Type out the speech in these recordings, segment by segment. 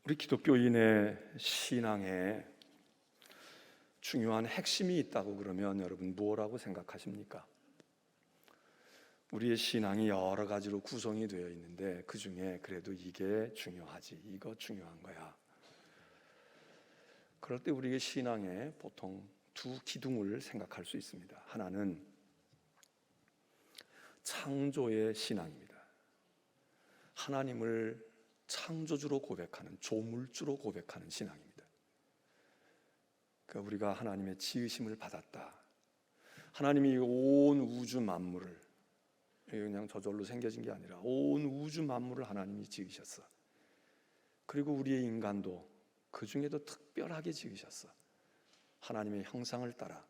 우리 기독교인의 신앙에 중요한 핵심이 있다고 그러면 여러분 뭐라고 생각하십니까? 우리의 신앙이 여러 가지로 구성이 되어 있는데 그 중에 그래도 이게 중요하지, 이거 중요한 거야. 그럴 때 우리의 신앙에 보통 두 기둥을 생각할 수 있습니다. 하나는 창조의 신앙입니다. 하나님을 창조주로 고백하는, 조물주로 고백하는 신앙입니다. 그러니까 우리가 하나님의 지으심을 받았다. 하나님이 온 우주 만물을, 그냥 저절로 생겨진 게 아니라 온 우주 만물을 하나님이 지으셨어. 그리고 우리의 인간도 그 중에도 특별하게 지으셨어. 하나님의 형상을 따라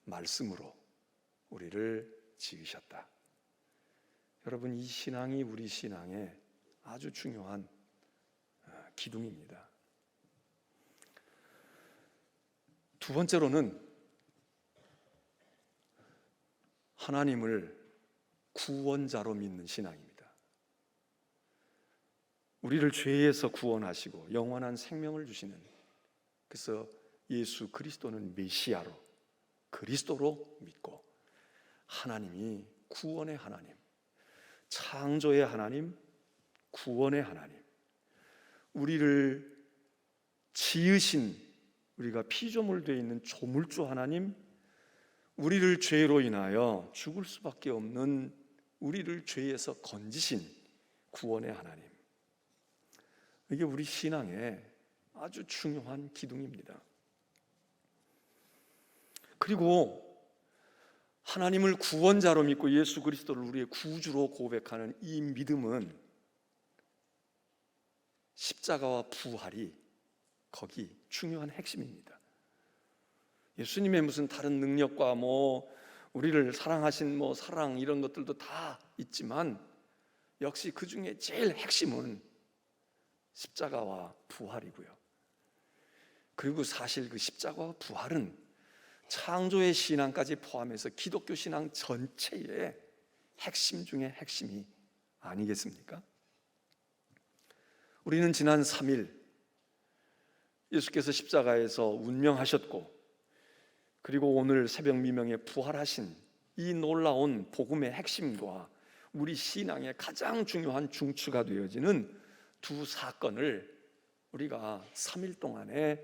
말씀으로 우리를 지으셨다. 여러분, 이 신앙이 우리 신앙의 아주 중요한 기둥입니다. 두 번째로는 하나님을 구원자로 믿는 신앙입니다. 우리를 죄에서 구원하시고 영원한 생명을 주시는, 그래서 예수 그리스도는 메시아로, 그리스도로 믿고 하나님이 구원의 하나님, 창조의 하나님, 구원의 하나님, 우리를 지으신, 우리가 피조물 되어 있는 조물주 하나님, 우리를 죄로 인하여 죽을 수밖에 없는 우리를 죄에서 건지신 구원의 하나님, 이게 우리 신앙의 아주 중요한 기둥입니다. 그리고 하나님을 구원자로 믿고 예수 그리스도를 우리의 구주로 고백하는 이 믿음은 십자가와 부활이 거기 중요한 핵심입니다. 예수님의 무슨 다른 능력과 우리를 사랑하신 사랑 이런 것들도 다 있지만 역시 그 중에 제일 핵심은 십자가와 부활이고요. 그리고 사실 그 십자가와 부활은 창조의 신앙까지 포함해서 기독교 신앙 전체의 핵심 중에 핵심이 아니겠습니까? 우리는 지난 3일 예수께서 십자가에서 운명하셨고, 그리고 오늘 새벽 미명에 부활하신 이 놀라운 복음의 핵심과 우리 신앙의 가장 중요한 중추가 되어지는 두 사건을 우리가 3일 동안에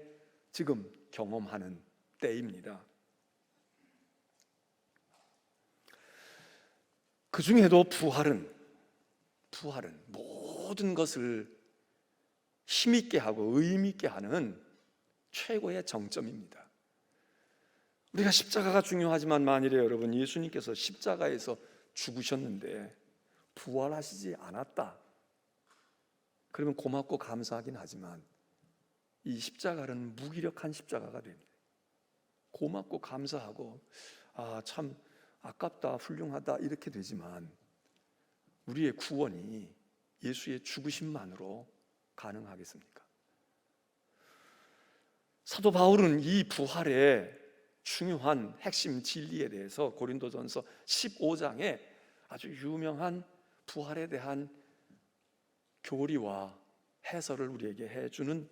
지금 경험하는 때입니다. 그 중에도 부활은 모든 것을 힘있게 하고 의미있게 하는 최고의 정점입니다. 우리가 십자가가 중요하지만 만일에 여러분 예수님께서 십자가에서 죽으셨는데 부활하시지 않았다, 그러면 고맙고 감사하긴 하지만 이 십자가는 무기력한 십자가가 됩니다. 고맙고 감사하고 참 아깝다, 훌륭하다 이렇게 되지만 우리의 구원이 예수의 죽으심만으로 가능하겠습니까? 사도 바울은 이 부활의 중요한 핵심 진리에 대해서 고린도전서 15장에 아주 유명한 부활에 대한 교리와 해설을 우리에게 해주는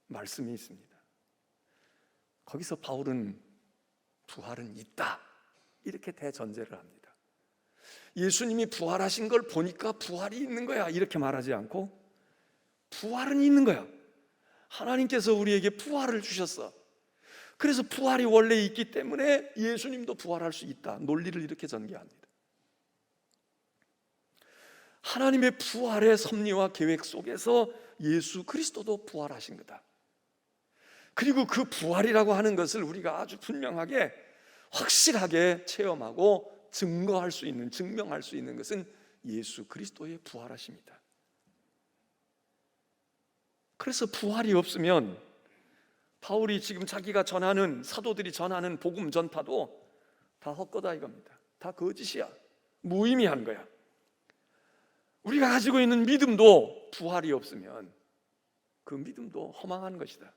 말씀이 있습니다. 거기서 바울은 부활은 있다 이렇게 대전제를 합니다. 예수님이 부활하신 걸 보니까 부활이 있는 거야 이렇게 말하지 않고 부활은 있는 거야. 하나님께서 우리에게 부활을 주셨어. 그래서 부활이 원래 있기 때문에 예수님도 부활할 수 있다, 논리를 이렇게 전개합니다. 하나님의 부활의 섭리와 계획 속에서 예수 그리스도도 부활하신 거다. 그리고 그 부활이라고 하는 것을 우리가 아주 분명하게 확실하게 체험하고 증명할 수 있는 것은 예수 그리스도의 부활하십니다. 그래서 부활이 없으면 바울이 지금 자기가 전하는, 사도들이 전하는 복음 전파도 다 헛거다 이겁니다. 다 거짓이야, 무의미한 거야. 우리가 가지고 있는 믿음도 부활이 없으면 그 믿음도 허망한 것이다.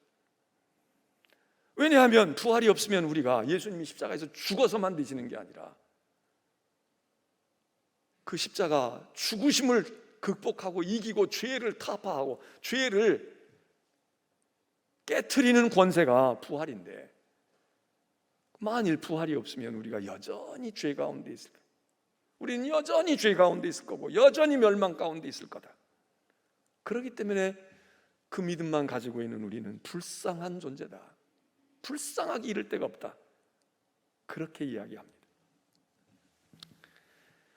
왜냐하면 부활이 없으면 우리가 예수님이 십자가에서 죽어서만 되시는 게 아니라 그 십자가 죽으심을 극복하고 이기고 죄를 타파하고 죄를 깨트리는 권세가 부활인데, 만일 부활이 없으면 우리가 여전히 죄 가운데 있을 거예요. 우리는 여전히 죄 가운데 있을 거고 여전히 멸망 가운데 있을 거다. 그렇기 때문에 그 믿음만 가지고 있는 우리는 불쌍한 존재다, 불쌍하기 이를 데가 없다, 그렇게 이야기합니다.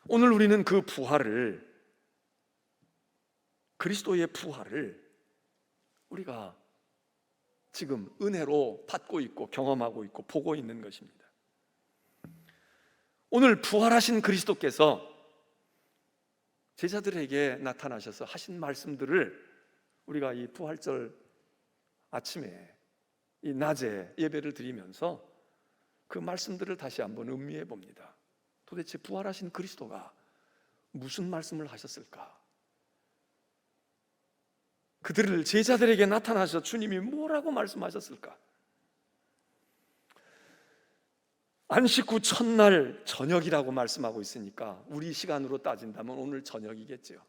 오늘 우리는 그 부활을, 그리스도의 부활을 우리가 지금 은혜로 받고 있고 경험하고 있고 보고 있는 것입니다. 오늘 부활하신 그리스도께서 제자들에게 나타나셔서 하신 말씀들을 우리가 이 부활절 아침에, 이 낮에 예배를 드리면서 그 말씀들을 다시 한번 음미해 봅니다. 도대체 부활하신 그리스도가 무슨 말씀을 하셨을까? 그들을, 제자들에게 나타나셔 주님이 뭐라고 말씀하셨을까? 안식 후 첫날 저녁이라고 말씀하고 있으니까 우리 시간으로 따진다면 오늘 저녁이겠죠.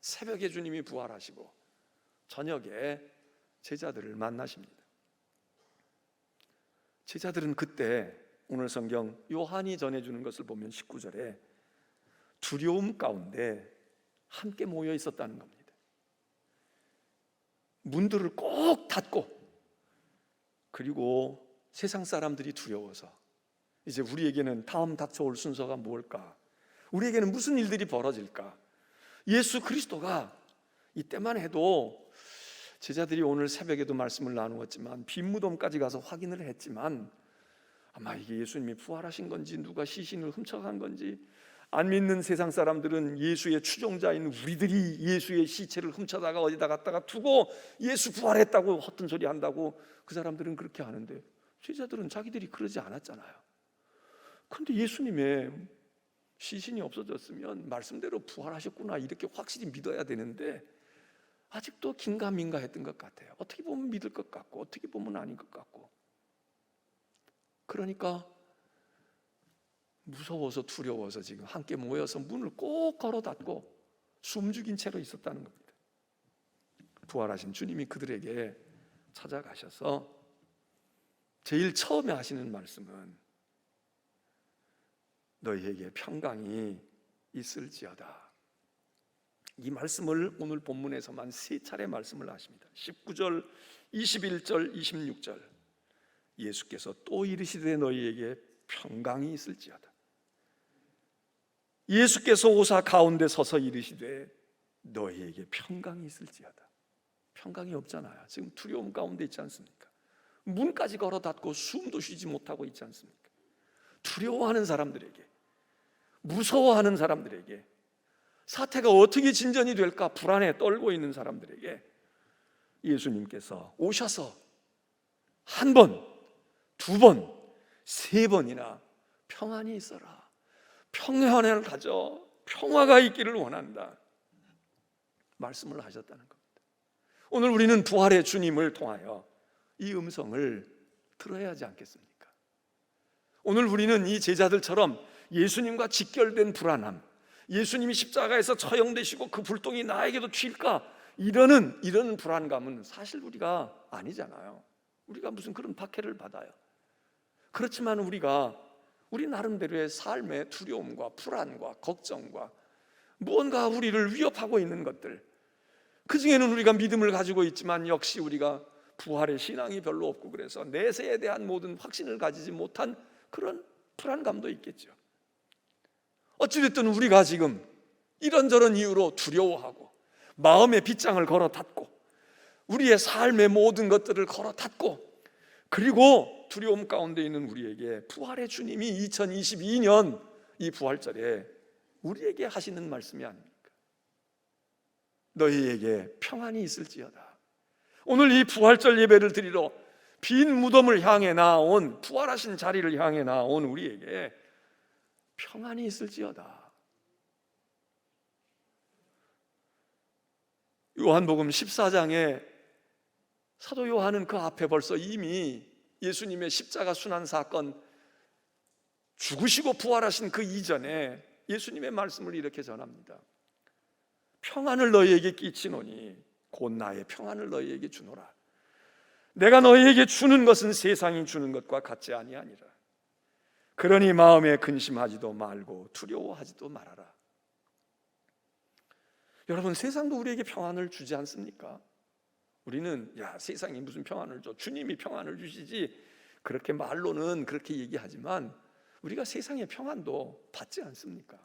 새벽에 주님이 부활하시고 저녁에 제자들을 만나십니다. 제자들은 그때 오늘 성경 요한이 전해주는 것을 보면 19절에 두려움 가운데 함께 모여 있었다는 겁니다. 문들을 꼭 닫고, 그리고 세상 사람들이 두려워서 이제 우리에게는 다음 닥쳐올 순서가 뭘까? 우리에게는 무슨 일들이 벌어질까? 예수 그리스도가 이때만 해도 제자들이 오늘 새벽에도 말씀을 나누었지만 빈 무덤까지 가서 확인을 했지만 아마 이게 예수님이 부활하신 건지 누가 시신을 훔쳐간 건지, 안 믿는 세상 사람들은 예수의 추종자인 우리들이 예수의 시체를 훔쳐다가 어디다 갖다가 두고 예수 부활했다고 헛된 소리 한다고 그 사람들은 그렇게 하는데, 제자들은 자기들이 그러지 않았잖아요. 그런데 예수님의 시신이 없어졌으면 말씀대로 부활하셨구나 이렇게 확실히 믿어야 되는데 아직도 긴가민가 했던 것 같아요. 어떻게 보면 믿을 것 같고 어떻게 보면 아닌 것 같고. 그러니까 무서워서 두려워서 지금 함께 모여서 문을 꼭 걸어 닫고 숨죽인 채로 있었다는 겁니다. 부활하신 주님이 그들에게 찾아가셔서 제일 처음에 하시는 말씀은 너희에게 평강이 있을지어다. 이 말씀을 오늘 본문에서만 3차례 말씀을 하십니다. 19절, 21절, 26절. 예수께서 또 이르시되 너희에게 평강이 있을지어다. 예수께서 오사 가운데 서서 이르시되 너희에게 평강이 있을지어다. 평강이 없잖아요. 지금 두려움 가운데 있지 않습니까? 문까지 걸어 닫고 숨도 쉬지 못하고 있지 않습니까? 두려워하는 사람들에게, 무서워하는 사람들에게, 사태가 어떻게 진전이 될까 불안해 떨고 있는 사람들에게 예수님께서 오셔서 한 번, 두 번, 세 번이나 평안이 있어라, 평안을 가져, 평화가 있기를 원한다 말씀을 하셨다는 겁니다. 오늘 우리는 부활의 주님을 통하여 이 음성을 들어야 하지 않겠습니까? 오늘 우리는 이 제자들처럼 예수님과 직결된 불안함, 예수님이 십자가에서 처형되시고 그 불똥이 나에게도 튈까, 이러는 불안감은 사실 우리가 아니잖아요. 우리가 무슨 그런 박해를 받아요. 그렇지만 우리 나름대로의 삶의 두려움과 불안과 걱정과 무언가 우리를 위협하고 있는 것들, 그 중에는 우리가 믿음을 가지고 있지만 역시 우리가 부활의 신앙이 별로 없고 그래서 내세에 대한 모든 확신을 가지지 못한 그런 불안감도 있겠죠. 어찌됐든 우리가 지금 이런저런 이유로 두려워하고 마음의 빗장을 걸어 닫고 우리의 삶의 모든 것들을 걸어 닫고, 그리고 두려움 가운데 있는 우리에게 부활의 주님이 2022년 이 부활절에 우리에게 하시는 말씀이 아닙니까? 너희에게 평안이 있을지어다. 오늘 이 부활절 예배를 드리러 빈 무덤을 향해 나온, 부활하신 자리를 향해 나온 우리에게 평안이 있을지어다. 요한복음 14장에 사도 요한은 그 앞에 벌써 이미 예수님의 십자가 순환 사건, 죽으시고 부활하신 그 이전에 예수님의 말씀을 이렇게 전합니다. 평안을 너희에게 끼치노니 곧 나의 평안을 너희에게 주노라. 내가 너희에게 주는 것은 세상이 주는 것과 같지 아니하니라. 그러니 마음에 근심하지도 말고 두려워하지도 말아라. 여러분, 세상도 우리에게 평안을 주지 않습니까? 우리는 세상이 무슨 평안을 줘, 주님이 평안을 주시지, 그렇게 말로는 그렇게 얘기하지만 우리가 세상의 평안도 받지 않습니까?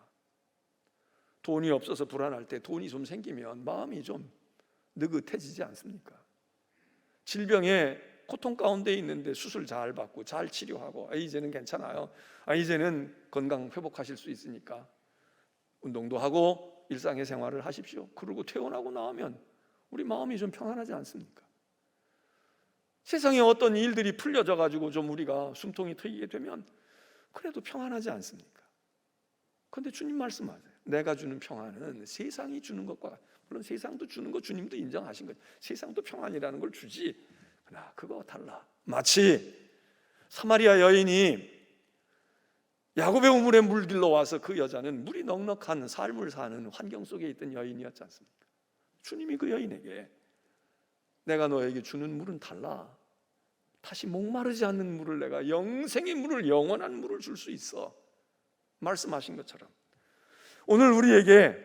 돈이 없어서 불안할 때 돈이 좀 생기면 마음이 좀 느긋해지지 않습니까? 질병에 고통 가운데 있는데 수술 잘 받고 잘 치료하고 이제는 괜찮아요, 이제는 건강 회복하실 수 있으니까 운동도 하고 일상의 생활을 하십시오. 그러고 퇴원하고 나오면 우리 마음이 좀 평안하지 않습니까? 세상에 어떤 일들이 풀려져 가지고 좀 우리가 숨통이 트이게 되면 그래도 평안하지 않습니까? 그런데 주님 말씀하세요. 내가 주는 평안은 세상이 주는 것과, 물론 세상도 주는 거 주님도 인정하신 거죠. 세상도 평안이라는 걸 주지, 그러나 그거 달라. 마치 사마리아 여인이 야곱의 우물에 물 길러 와서 그 여자는 물이 넉넉한 삶을 사는 환경 속에 있던 여인이었지 않습니까? 주님이 그 여인에게 내가 너에게 주는 물은 달라. 다시 목마르지 않는 물을, 내가 영생의 물을, 영원한 물을 줄 수 있어 말씀하신 것처럼 오늘 우리에게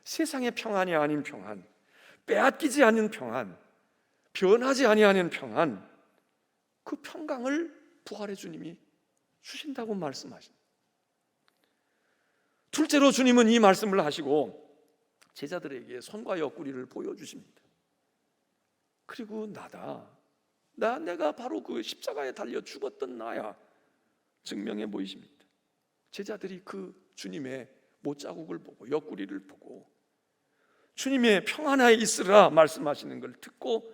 세상의 평안이 아닌 평안, 빼앗기지 않는 평안, 변하지 아니하는 평안, 그 평강을 부활의 주님이 주신다고 말씀하십니다. 둘째로 주님은 이 말씀을 하시고 제자들에게 손과 옆구리를 보여주십니다. 그리고 내가 바로 그 십자가에 달려 죽었던 나야 증명해 보이십니다. 제자들이 그 주님의 못자국을 보고 옆구리를 보고 주님의 평안하에 있으라 말씀하시는 걸 듣고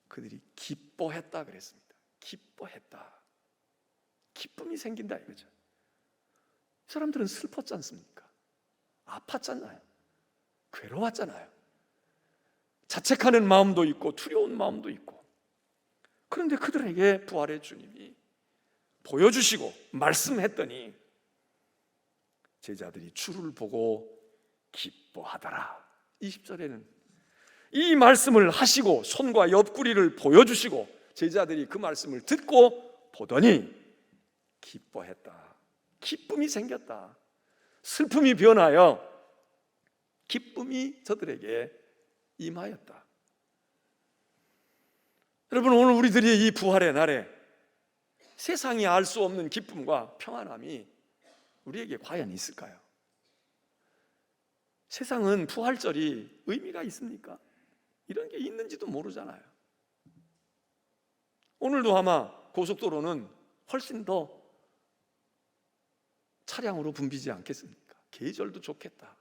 그들이 기뻐했다 그랬습니다. 기뻐했다. 기쁨이 생긴다 이거죠. 사람들은 슬펐지 않습니까? 아팠잖아요. 괴로웠잖아요. 자책하는 마음도 있고 두려운 마음도 있고. 그런데 그들에게 부활의 주님이 보여주시고 말씀했더니 제자들이 주를 보고 기뻐하더라. 20절에는 이 말씀을 하시고 손과 옆구리를 보여주시고 제자들이 그 말씀을 듣고 보더니 기뻐했다. 기쁨이 생겼다. 슬픔이 변하여 기쁨이 저들에게 임하였다. 여러분, 오늘 우리들이 이 부활의 날에 세상이 알 수 없는 기쁨과 평안함이 우리에게 과연 있을까요? 세상은 부활절이 의미가 있습니까? 이런 게 있는지도 모르잖아요. 오늘도 아마 고속도로는 훨씬 더 차량으로 붐비지 않겠습니까? 계절도 좋겠다.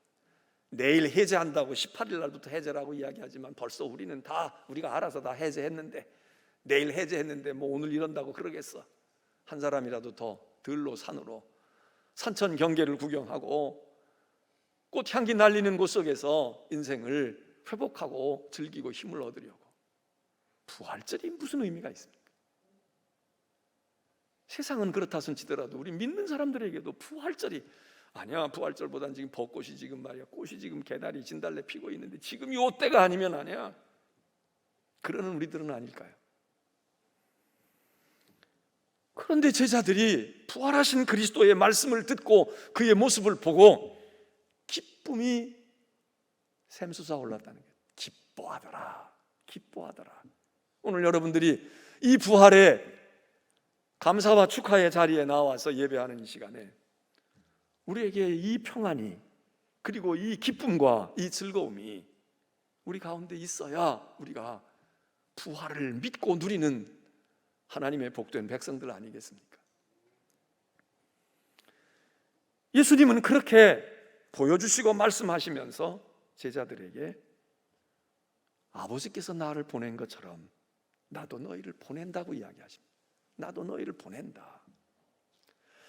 내일 해제한다고 18일 날부터 해제라고 이야기하지만 벌써 우리가 알아서 다 해제했는데, 내일 해제했는데 뭐 오늘 이런다고 그러겠어? 한 사람이라도 더 들로 산으로 산천 경계를 구경하고 꽃향기 날리는 곳 속에서 인생을 회복하고 즐기고 힘을 얻으려고. 부활절이 무슨 의미가 있습니까? 세상은 그렇다 손 치더라도 우리 믿는 사람들에게도 부활절이, 아니야, 부활절보단 지금 벚꽃이 지금 말이야, 꽃이 지금 개나리 진달래 피고 있는데 지금 이 때가 아니면 아니야, 그러는 우리들은 아닐까요? 그런데 제자들이 부활하신 그리스도의 말씀을 듣고 그의 모습을 보고 기쁨이 샘솟아 올랐다는 거예요. 기뻐하더라. 기뻐하더라. 오늘 여러분들이 이 부활의 감사와 축하의 자리에 나와서 예배하는 이 시간에 우리에게 이 평안이, 그리고 이 기쁨과 이 즐거움이 우리 가운데 있어야 우리가 부활을 믿고 누리는 하나님의 복된 백성들 아니겠습니까? 예수님은 그렇게 보여주시고 말씀하시면서 제자들에게 아버지께서 나를 보낸 것처럼 나도 너희를 보낸다고 이야기하십니다. 나도 너희를 보낸다.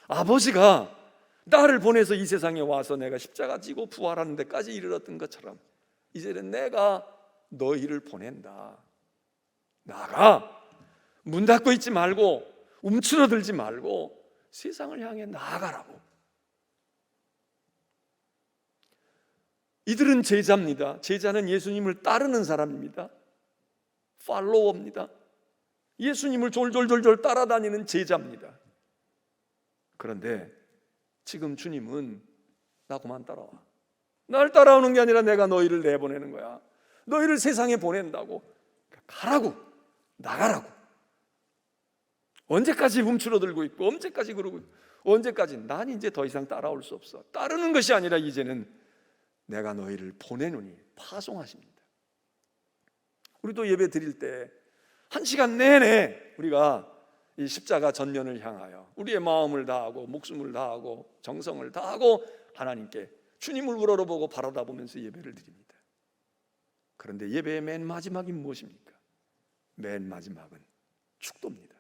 아버지가 나를 보내서 이 세상에 와서 내가 십자가 지고 부활하는 데까지 이르렀던 것처럼 이제는 내가 너희를 보낸다. 나가. 문 닫고 있지 말고 움츠러들지 말고 세상을 향해 나아가라고. 이들은 제자입니다. 제자는 예수님을 따르는 사람입니다. 팔로워입니다. 예수님을 졸졸졸졸 따라다니는 제자입니다. 그런데 지금 주님은 나 그만 따라와. 날 따라오는 게 아니라 내가 너희를 내보내는 거야. 너희를 세상에 보낸다고. 가라고, 나가라고. 언제까지 움츠러들고 있고, 언제까지 그러고, 언제까지? 난 이제 더 이상 따라올 수 없어. 따르는 것이 아니라 이제는 내가 너희를 보내노니, 파송하십니다. 우리도 예배 드릴 때 1시간 내내 우리가 이 십자가 전면을 향하여 우리의 마음을 다하고 목숨을 다하고 정성을 다하고 하나님께 주님을 우러러보고 바라다보면서 예배를 드립니다. 그런데 예배의 맨 마지막이 무엇입니까? 맨 마지막은 축도입니다.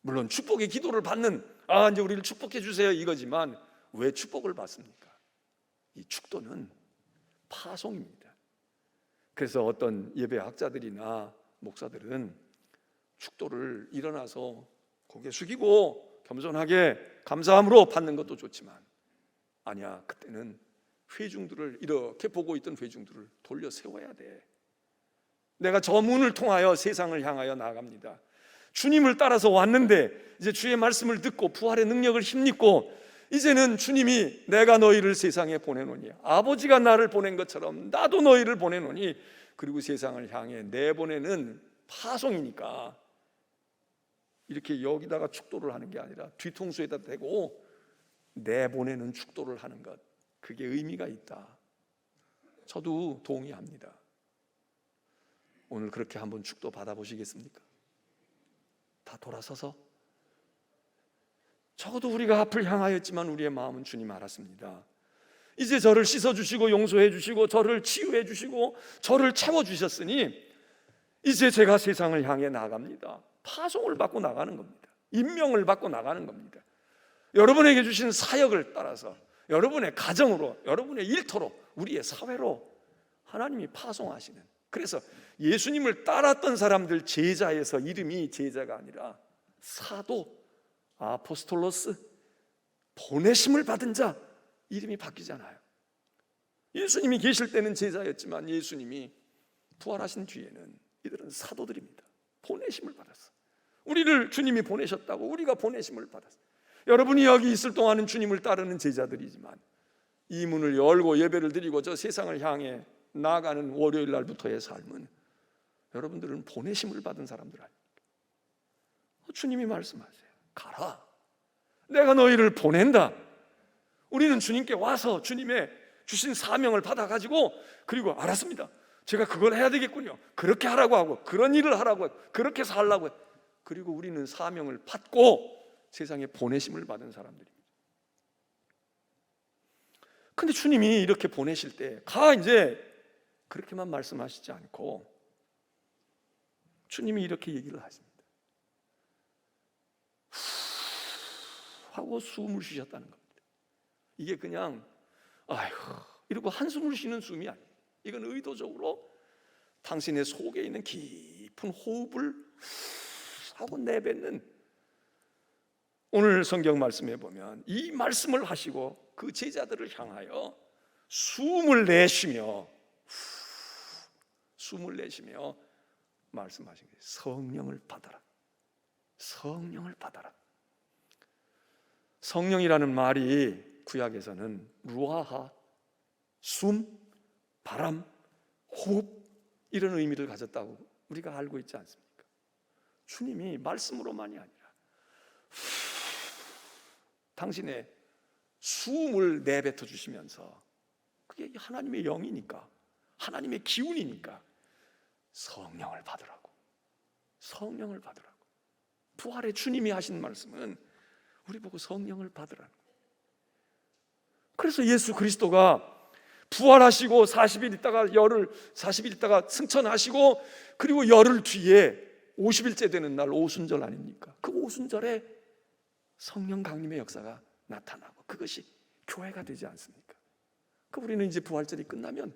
물론 축복의 기도를 받는, 이제 우리를 축복해 주세요 이거지만 왜 축복을 받습니까? 이 축도는 파송입니다. 그래서 어떤 예배학자들이나 목사들은 축도를 일어나서 고개 숙이고 겸손하게 감사함으로 받는 것도 좋지만, 아니야, 그때는 회중들을, 이렇게 보고 있던 회중들을 돌려 세워야 돼. 내가 저 문을 통하여 세상을 향하여 나아갑니다. 주님을 따라서 왔는데 이제 주의 말씀을 듣고 부활의 능력을 힘입고 이제는 주님이 내가 너희를 세상에 보내노니, 아버지가 나를 보낸 것처럼 나도 너희를 보내노니, 그리고 세상을 향해 내보내는 파송이니까 이렇게 여기다가 축도를 하는 게 아니라 뒤통수에다 대고 내보내는 축도를 하는 것, 그게 의미가 있다. 저도 동의합니다. 오늘 그렇게 한번 축도 받아보시겠습니까? 다 돌아서서 적어도 우리가 앞을 향하였지만 우리의 마음은 주님 알았습니다. 이제 저를 씻어주시고 용서해 주시고 저를 치유해 주시고 저를 채워주셨으니 이제 제가 세상을 향해 나갑니다. 파송을 받고 나가는 겁니다. 임명을 받고 나가는 겁니다. 여러분에게 주신 사역을 따라서 여러분의 가정으로, 여러분의 일터로, 우리의 사회로 하나님이 파송하시는, 그래서 예수님을 따랐던 사람들 제자에서 이름이 제자가 아니라 사도, 아포스톨로스, 보내심을 받은 자, 이름이 바뀌잖아요. 예수님이 계실 때는 제자였지만 예수님이 부활하신 뒤에는 이들은 사도들입니다. 보내심을 받았어. 우리를 주님이 보내셨다고 우리가 보내심을 받았어. 여러분이 여기 있을 동안은 주님을 따르는 제자들이지만 이 문을 열고 예배를 드리고 저 세상을 향해 나아가는 월요일 날부터의 삶은 여러분들은 보내심을 받은 사람들 아닙니까? 주님이 말씀하세요. 가라. 내가 너희를 보낸다. 우리는 주님께 와서 주님의 주신 사명을 받아가지고, 그리고 알았습니다. 제가 그걸 해야 되겠군요. 그렇게 하라고 하고, 그런 일을 하라고 하고, 그렇게 살라고 하고, 그리고 우리는 사명을 받고 세상에 보내심을 받은 사람들입니다. 근데 주님이 이렇게 보내실 때 가, 이제 그렇게만 말씀하시지 않고 주님이 이렇게 얘기를 하십니다. 하고 숨을 쉬셨다는 겁니다. 이게 그냥 아이고 이러고 한숨을 쉬는 숨이 아니에요. 이건 의도적으로 당신의 속에 있는 깊은 호흡을 하고 내뱉는, 오늘 성경 말씀에 보면 이 말씀을 하시고 그 제자들을 향하여 숨을 내쉬며 말씀하신 거예요. 성령을 받아라. 성령을 받아라. 성령이라는 말이 구약에서는 루아하, 숨, 바람, 호흡, 이런 의미를 가졌다고 우리가 알고 있지 않습니까? 주님이 말씀으로만이 아니라 당신의 숨을 내뱉어 주시면서, 그게 하나님의 영이니까, 하나님의 기운이니까 성령을 받으라고, 성령을 받으라고. 부활의 주님이 하신 말씀은 우리 보고 성령을 받으라는 거예요. 그래서 예수 그리스도가 부활하시고 40일 있다가 승천하시고, 그리고 열흘 뒤에 50일째 되는 날 오순절 아닙니까? 그 오순절에 성령 강림의 역사가 나타나고 그것이 교회가 되지 않습니까? 그 우리는 이제 부활절이 끝나면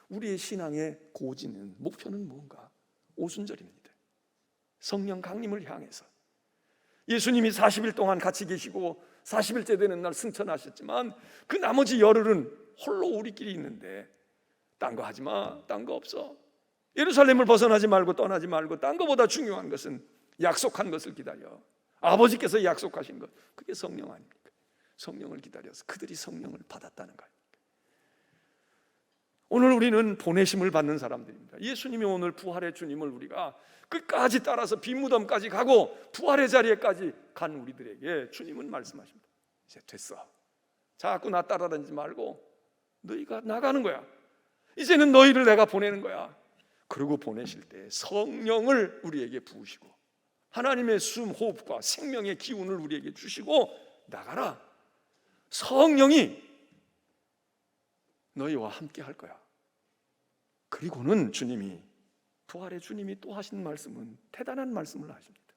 우리의 신앙의 고지는, 목표는 뭔가? 오순절입니다. 성령 강림을 향해서 예수님이 40일 동안 같이 계시고 40일째 되는 날 승천하셨지만 그 나머지 열흘은 홀로 우리끼리 있는데 딴 거 하지 마, 딴 거 없어. 예루살렘을 벗어나지 말고 떠나지 말고 딴 거보다 중요한 것은 약속한 것을 기다려. 아버지께서 약속하신 것, 그게 성령 아닙니까? 성령을 기다려서 그들이 성령을 받았다는 거예요. 오늘 우리는 보내심을 받는 사람들입니다. 예수님이 오늘 부활의 주님을 우리가 끝까지 따라서 빈 무덤까지 가고 부활의 자리에까지 간 우리들에게 주님은 말씀하십니다. 이제 됐어. 자꾸 나 따라다니지 말고 너희가 나가는 거야. 이제는 너희를 내가 보내는 거야. 그리고 보내실 때 성령을 우리에게 부으시고 하나님의 숨, 호흡과 생명의 기운을 우리에게 주시고 나가라. 성령이 너희와 함께 할 거야. 그리고는 주님이, 부활의 주님이 또 하신 말씀은 대단한 말씀을 하십니다.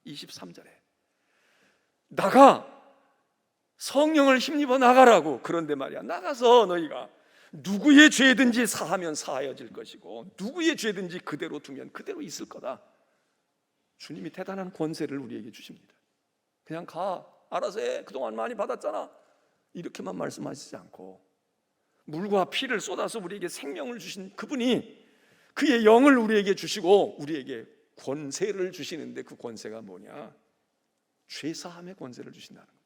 23절에 나가, 성령을 힘입어 나가라고. 그런데 말이야, 나가서 너희가 누구의 죄든지 사하면 사하여질 것이고 누구의 죄든지 그대로 두면 그대로 있을 거다. 주님이 대단한 권세를 우리에게 주십니다. 그냥 가, 알아서 해, 그동안 많이 받았잖아, 이렇게만 말씀하시지 않고 물과 피를 쏟아서 우리에게 생명을 주신 그분이 그의 영을 우리에게 주시고 우리에게 권세를 주시는데, 그 권세가 뭐냐? 죄사함의 권세를 주신다는 거예요.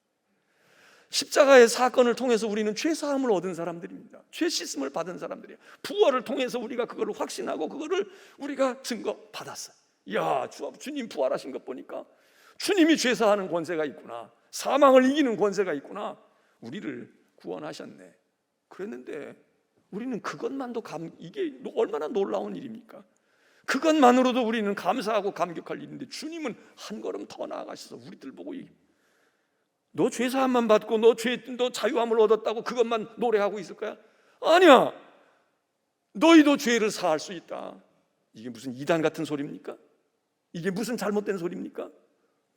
십자가의 사건을 통해서 우리는 죄사함을 얻은 사람들입니다. 죄 씻음을 받은 사람들이에요. 부활을 통해서 우리가 그거를 확신하고 그거를 우리가 증거 받았어요. 야, 주님 부활하신 것 보니까 주님이 죄사하는 권세가 있구나, 사망을 이기는 권세가 있구나, 우리를 구원하셨네. 그랬는데 우리는 그것만도 이게 얼마나 놀라운 일입니까? 그것만으로도 우리는 감사하고 감격할 일인데 주님은 한 걸음 더 나아가셔서 우리들 보고 너 죄사함만 받고 너 자유함을 얻었다고 그것만 노래하고 있을 거야? 아니야. 너희도 죄를 사할 수 있다. 이게 무슨 이단 같은 소리입니까? 이게 무슨 잘못된 소리입니까?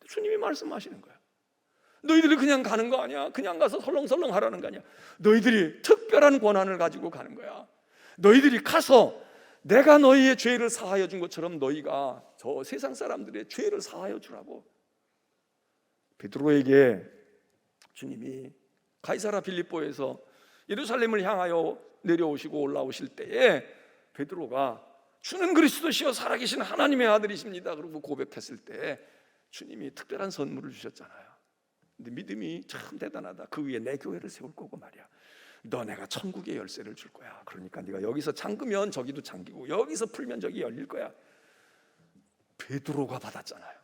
주님이 말씀하시는 거야. 너희들이 그냥 가는 거 아니야. 그냥 가서 설렁설렁 하라는 거 아니야. 너희들이 특별한 권한을 가지고 가는 거야. 너희들이 가서 내가 너희의 죄를 사하여 준 것처럼 너희가 저 세상 사람들의 죄를 사하여 주라고. 베드로에게 주님이 가이사라 빌립보에서 예루살렘을 향하여 내려오시고 올라오실 때에 베드로가 주는 그리스도시요 살아계신 하나님의 아들이십니다 그러고 고백했을 때 주님이 특별한 선물을 주셨잖아요. 근데 믿음이 참 대단하다. 그 위에 내 교회를 세울 거고 말이야. 너 내가 천국의 열쇠를 줄 거야. 그러니까 네가 여기서 잠그면 저기도 잠기고 여기서 풀면 저기 열릴 거야. 베드로가 받았잖아요.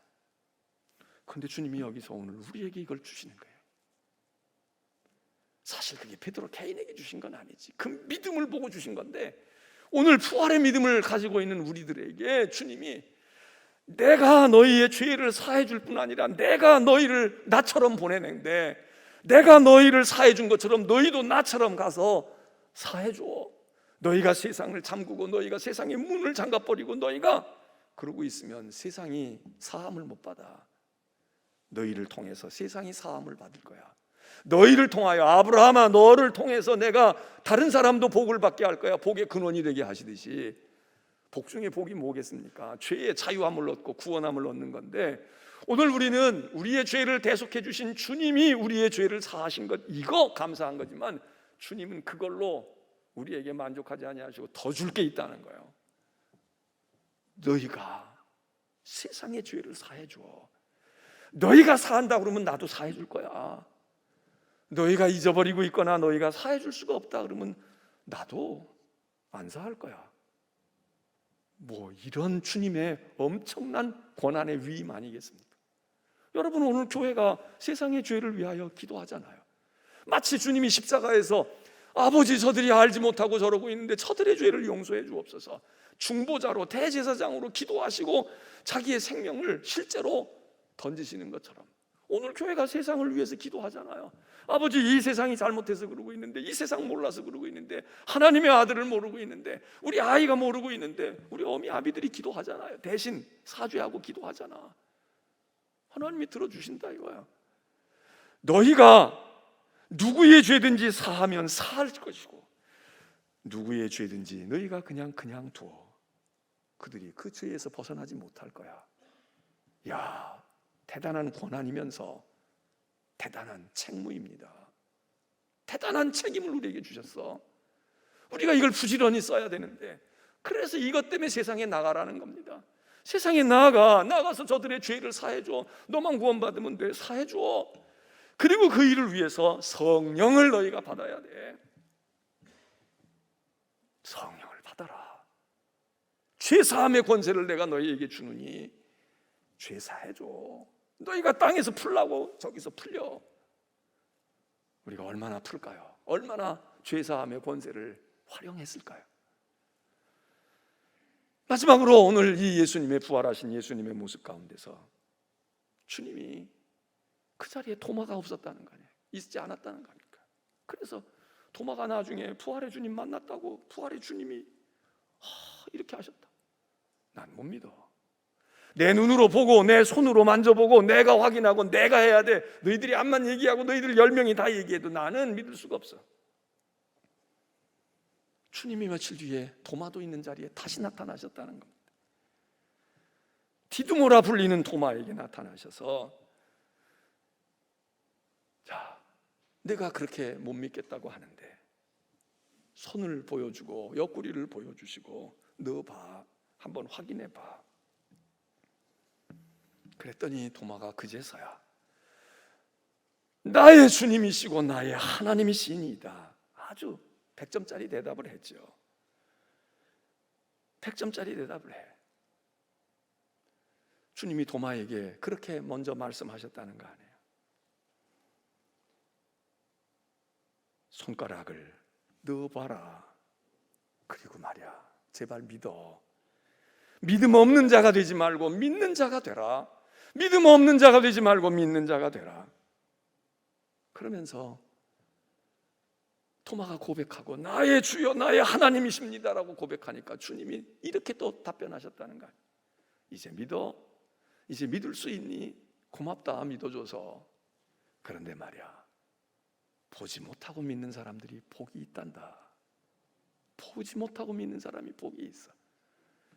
그런데 주님이 여기서 오늘 우리에게 이걸 주시는 거예요. 사실 그게 베드로 개인에게 주신 건 아니지. 그 믿음을 보고 주신 건데 오늘 부활의 믿음을 가지고 있는 우리들에게 주님이 내가 너희의 죄를 사해 줄 뿐 아니라 내가 너희를 나처럼 보내는데 내가 너희를 사해 준 것처럼 너희도 나처럼 가서 사해 줘. 너희가 세상을 잠그고 너희가 세상의 문을 잠가버리고 너희가 그러고 있으면 세상이 사함을 못 받아. 너희를 통해서 세상이 사함을 받을 거야. 너희를 통하여 아브라함아 너를 통해서 내가 다른 사람도 복을 받게 할 거야. 복의 근원이 되게 하시듯이. 복 중에 복이 뭐겠습니까? 죄의 자유함을 얻고 구원함을 얻는 건데 오늘 우리는 우리의 죄를 대속해 주신 주님이 우리의 죄를 사하신 것, 이거 감사한 거지만 주님은 그걸로 우리에게 만족하지 아니하시고 더 줄 게 있다는 거예요. 너희가 세상의 죄를 사해 줘. 너희가 사한다 그러면 나도 사해 줄 거야. 너희가 잊어버리고 있거나 너희가 사해 줄 수가 없다 그러면 나도 안 사할 거야. 뭐 이런 주님의 엄청난 권한의 위임 아니겠습니까? 여러분, 오늘 교회가 세상의 죄를 위하여 기도하잖아요. 마치 주님이 십자가에서 아버지 저들이 알지 못하고 저러고 있는데 저들의 죄를 용서해 주옵소서, 중보자로 대제사장으로 기도하시고 자기의 생명을 실제로 던지시는 것처럼 오늘 교회가 세상을 위해서 기도하잖아요. 아버지, 이 세상이 잘못해서 그러고 있는데, 이 세상 몰라서 그러고 있는데, 하나님의 아들을 모르고 있는데, 우리 아이가 모르고 있는데 우리 어미 아비들이 기도하잖아요. 대신 사죄하고 기도하잖아. 하나님이 들어주신다 이거야. 너희가 누구의 죄든지 사하면 사할 것이고 누구의 죄든지 너희가 그냥 두어. 그들이 그 죄에서 벗어나지 못할 거야. 야, 대단한 권한이면서 대단한 책무입니다. 대단한 책임을 우리에게 주셨어. 우리가 이걸 부지런히 써야 되는데, 그래서 이것 때문에 세상에 나가라는 겁니다. 세상에 나가서 저들의 죄를 사해줘. 너만 구원받으면 돼. 사해줘. 그리고 그 일을 위해서 성령을 너희가 받아야 돼. 성령을 받아라. 죄사함의 권세를 내가 너희에게 주느니 죄사해줘. 너희가 땅에서 풀라고 저기서 풀려. 우리가 얼마나 풀까요? 얼마나 죄사함의 권세를 활용했을까요? 마지막으로 오늘 이 예수님의 부활하신 예수님의 모습 가운데서 주님이 그 자리에 도마가 없었다는 거 아니에요? 있지 않았다는 거 아닙니까? 그래서 도마가 나중에 부활의 주님 만났다고, 부활의 주님이 이렇게 하셨다. 난 못 믿어. 내 눈으로 보고 내 손으로 만져보고 내가 확인하고 내가 해야 돼. 너희들이 암만 얘기하고 너희들 10명이 다 얘기해도 나는 믿을 수가 없어. 주님이 며칠 뒤에 도마도 있는 자리에 다시 나타나셨다는 겁니다. 디두모라 불리는 도마에게 나타나셔서, 자, 내가 그렇게 못 믿겠다고 하는데 손을 보여주고 옆구리를 보여주시고 넣어봐, 한번 확인해봐. 그랬더니 도마가 그제서야 나의 주님이시고 나의 하나님이시니이다. 아주 100점짜리 대답을 했죠. 100점짜리 대답을 해. 주님이 도마에게 그렇게 먼저 말씀하셨다는 거 아니에요. 손가락을 넣어봐라. 그리고 말이야, 제발 믿어. 믿음 없는 자가 되지 말고 믿는 자가 되라. 믿음 없는 자가 되지 말고 믿는 자가 되라. 그러면서 토마가 고백하고 나의 주여 나의 하나님이십니다라고 고백하니까 주님이 이렇게 또 답변하셨다는 거야. 이제 믿어? 이제 믿을 수 있니? 고맙다, 믿어줘서. 그런데 말이야, 보지 못하고 믿는 사람들이 복이 있단다. 보지 못하고 믿는 사람이 복이 있어.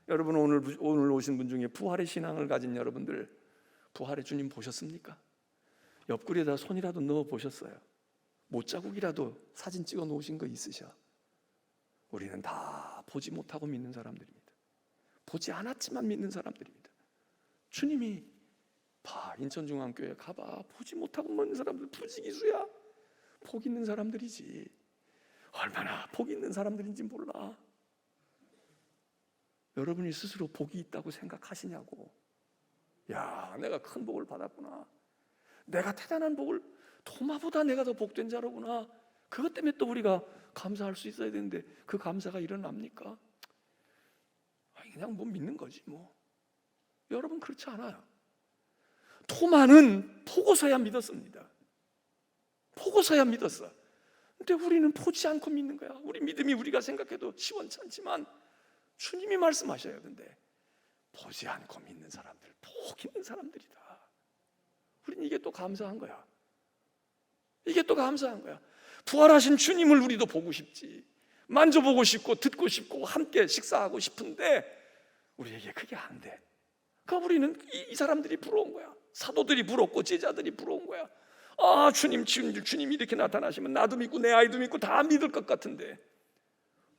여러분, 오늘 오신 분 중에 부활의 신앙을 가진 여러분들, 부활의 주님 보셨습니까? 옆구리에다 손이라도 넣어 보셨어요? 못자국이라도 사진 찍어 놓으신 거 있으셔? 우리는 다 보지 못하고 믿는 사람들입니다. 보지 않았지만 믿는 사람들입니다. 주님이 봐, 인천중앙교회 가봐, 보지 못하고 믿는 사람들 부지기수야. 복 있는 사람들이지. 얼마나 복 있는 사람들인지 몰라. 여러분이 스스로 복이 있다고 생각하시냐고. 야, 내가 큰 복을 받았구나. 내가 대단한 복을, 도마보다 내가 더 복된 자로구나. 그것 때문에 또 우리가 감사할 수 있어야 되는데 그 감사가 일어납니까? 그냥 뭐 믿는 거지 뭐. 여러분, 그렇지 않아요. 토마는 보고서야 믿었습니다. 보고서야 믿었어. 근데 우리는 보지 않고 믿는 거야. 우리 믿음이 우리가 생각해도 시원찮지만 주님이 말씀하셔야 되는데, 보지 않고 믿는 사람들, 복 있는 사람들이다. 우리는 이게 또 감사한 거야. 이게 또 감사한 거야. 부활하신 주님을 우리도 보고 싶지, 만져보고 싶고 듣고 싶고 함께 식사하고 싶은데 우리에게 그게 안 돼. 그러니까 우리는 이 사람들이 부러운 거야. 사도들이 부럽고 제자들이 부러운 거야. 아, 주님이 이렇게 나타나시면 나도 믿고 내 아이도 믿고 다 믿을 것 같은데,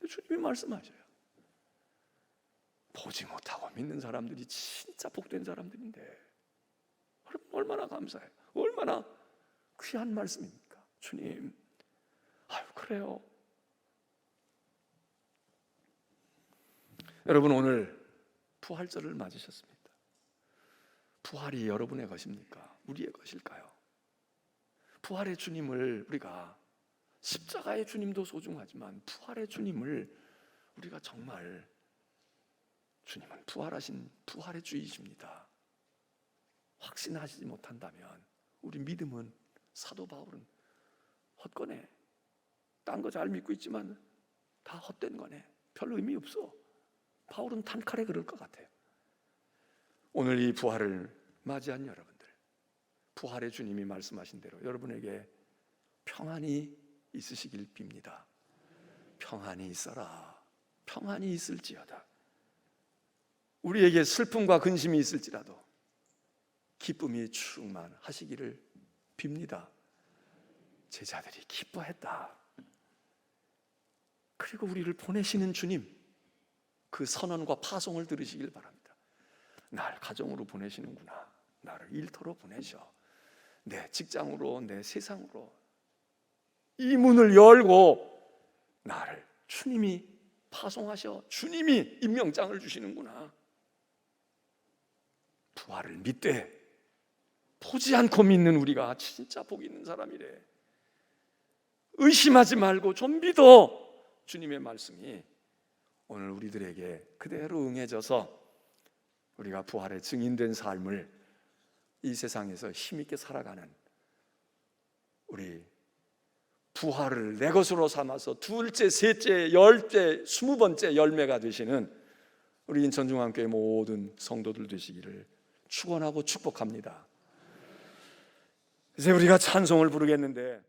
주님이 말씀하셔요. 보지 못하고 믿는 사람들이 진짜 복된 사람들인데, 얼마나 감사해요. 얼마나 귀한 말씀입니까? 주님, 아유, 그래요. 여러분, 오늘 부활절을 맞으셨습니다. 부활이 여러분의 것입니까? 우리의 것일까요? 부활의 주님을 우리가, 십자가의 주님도 소중하지만 부활의 주님을 우리가 정말, 주님은 부활하신 부활의 주이십니다, 확신하시지 못한다면 우리 믿음은, 사도 바울은 헛거네. 딴 거 잘 믿고 있지만 다 헛된 거네. 별 의미 없어. 바울은 단칼에 그럴 것 같아요. 오늘 이 부활을 맞이한 여러분들, 부활의 주님이 말씀하신 대로 여러분에게 평안이 있으시길 빕니다. 평안이 있어라. 평안이 있을지어다. 우리에게 슬픔과 근심이 있을지라도 기쁨이 충만하시기를 빕니다. 제자들이 기뻐했다. 그리고 우리를 보내시는 주님, 그 선언과 파송을 들으시길 바랍니다. 날 가정으로 보내시는구나. 나를 일터로 보내셔. 내 직장으로, 내 세상으로 이 문을 열고 나를 주님이 파송하셔. 주님이 임명장을 주시는구나. 부활을 믿되 보지 않고 믿는 우리가 진짜 복 있는 사람이래. 의심하지 말고 좀 믿어. 주님의 말씀이 오늘 우리들에게 그대로 응해져서 우리가 부활의 증인된 삶을 이 세상에서 힘있게 살아가는, 우리 부활을 내 것으로 삼아서 둘째, 셋째, 열째, 20번째 열매가 되시는 우리 인천중앙교회 모든 성도들 되시기를 축원하고 축복합니다. 이제 우리가 찬송을 부르겠는데